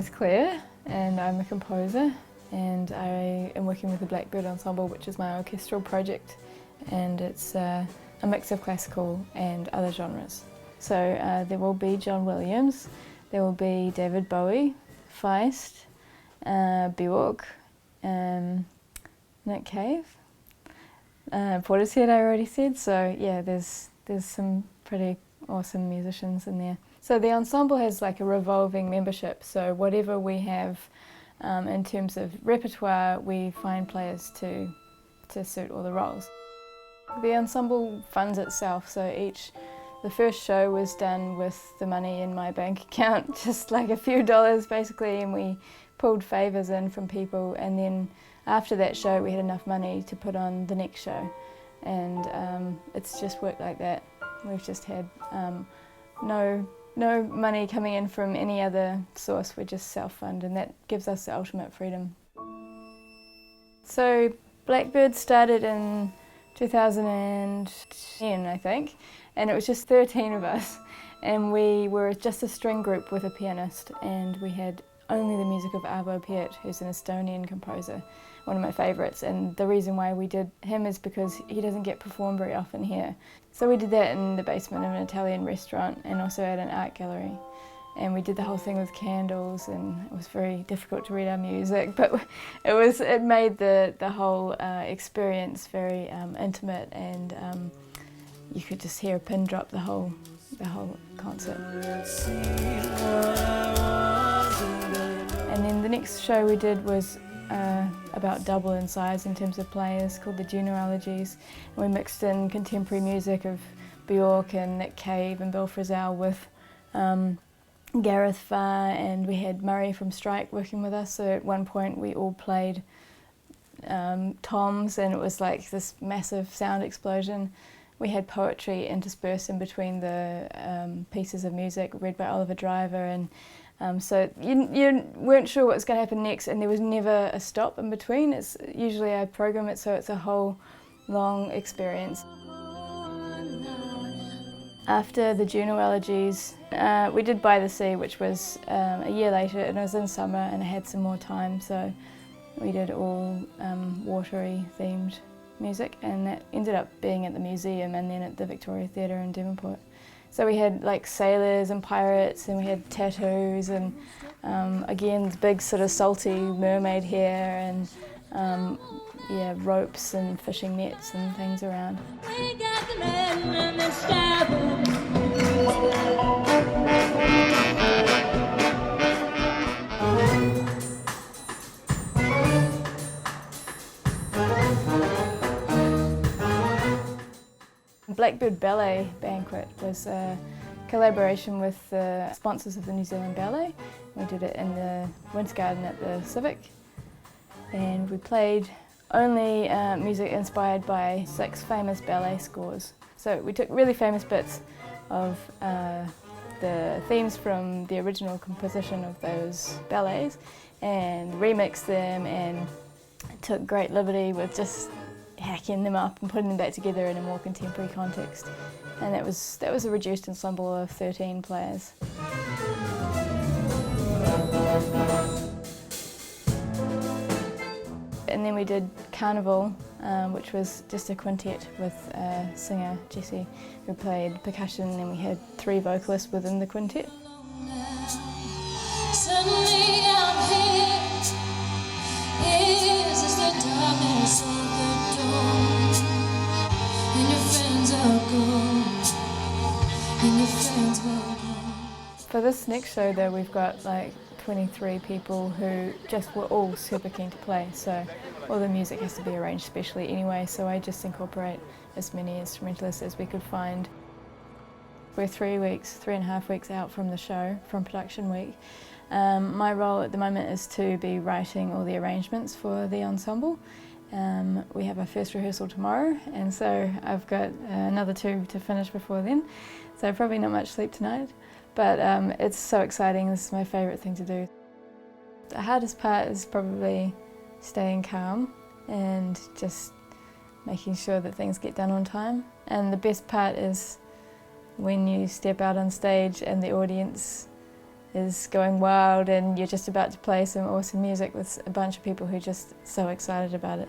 is Claire and I'm a composer, and I am working with the Blackbird Ensemble, which is my orchestral project, and it's a mix of classical and other genres. So there will be John Williams, there will be David Bowie, Feist, Bjork, Nick Cave, Portishead I already said, so yeah, there's some pretty awesome musicians in there. So the ensemble has like a revolving membership, so whatever we have in terms of repertoire, we find players to suit all the roles. The ensemble funds itself, so the first show was done with the money in my bank account, just like a few dollars basically, and we pulled favours in from people, and then after that show we had enough money to put on the next show, and it's just worked like that. We've just had no money coming in from any other source, we just self-fund, and that gives us the ultimate freedom. So Blackbird started in 2010, I think, and it was just 13 of us, and we were just a string group with a pianist, and we had only the music of Arvo Pärt, who's an Estonian composer, one of my favourites, and the reason why we did him is because he doesn't get performed very often here. So we did that in the basement of an Italian restaurant and also at an art gallery. And we did the whole thing with candles, and it was very difficult to read our music, but it made the whole experience very intimate, and you could just hear a pin drop the whole concert. And then the next show we did was about double in size in terms of players, called the Genealogies. And we mixed in contemporary music of Bjork and Nick Cave and Bill Frisell with Gareth Farr, and we had Murray from Strike working with us, so at one point we all played toms, and it was like this massive sound explosion. We had poetry interspersed in between the pieces of music read by Oliver Driver, and so you weren't sure what was going to happen next, and there was never a stop in between. It's usually I program it so it's a whole long experience. After the Genealogies, we did By the Sea, which was a year later, and it was in summer and I had some more time, so we did all watery themed music, and that ended up being at the museum and then at the Victoria Theatre in Devonport. So we had like sailors and pirates, and we had tattoos, and again the big sort of salty mermaid hair, and yeah, ropes and fishing nets and things around. Blackbird Ballet Banquet was a collaboration with the sponsors of the New Zealand Ballet. We did it in the Winter Garden at the Civic, and we played only music inspired by 6 famous ballet scores. So we took really famous bits of the themes from the original composition of those ballets and remixed them, and took great liberty with just hacking them up and putting them back together in a more contemporary context. And that was a reduced ensemble of 13 players. And then we did Carnival, which was just a quintet with a singer, Jessie, who played percussion, and we had 3 vocalists within the quintet. Suddenly I'm here. Is this the darkness of the dawn? And your friends are gone. And your friends are gone. For this next show though, we've got like 23 people who just were all super keen to play, so all the music has to be arranged specially anyway, so I just incorporate as many instrumentalists as we could find. We're 3.5 weeks out from the show, from production week. My role at the moment is to be writing all the arrangements for the ensemble. We have our first rehearsal tomorrow, and so I've got another 2 to finish before then, so probably not much sleep tonight. But it's so exciting. This is my favourite thing to do. The hardest part is probably staying calm and just making sure that things get done on time. And the best part is when you step out on stage and the audience is going wild and you're just about to play some awesome music with a bunch of people who are just so excited about it.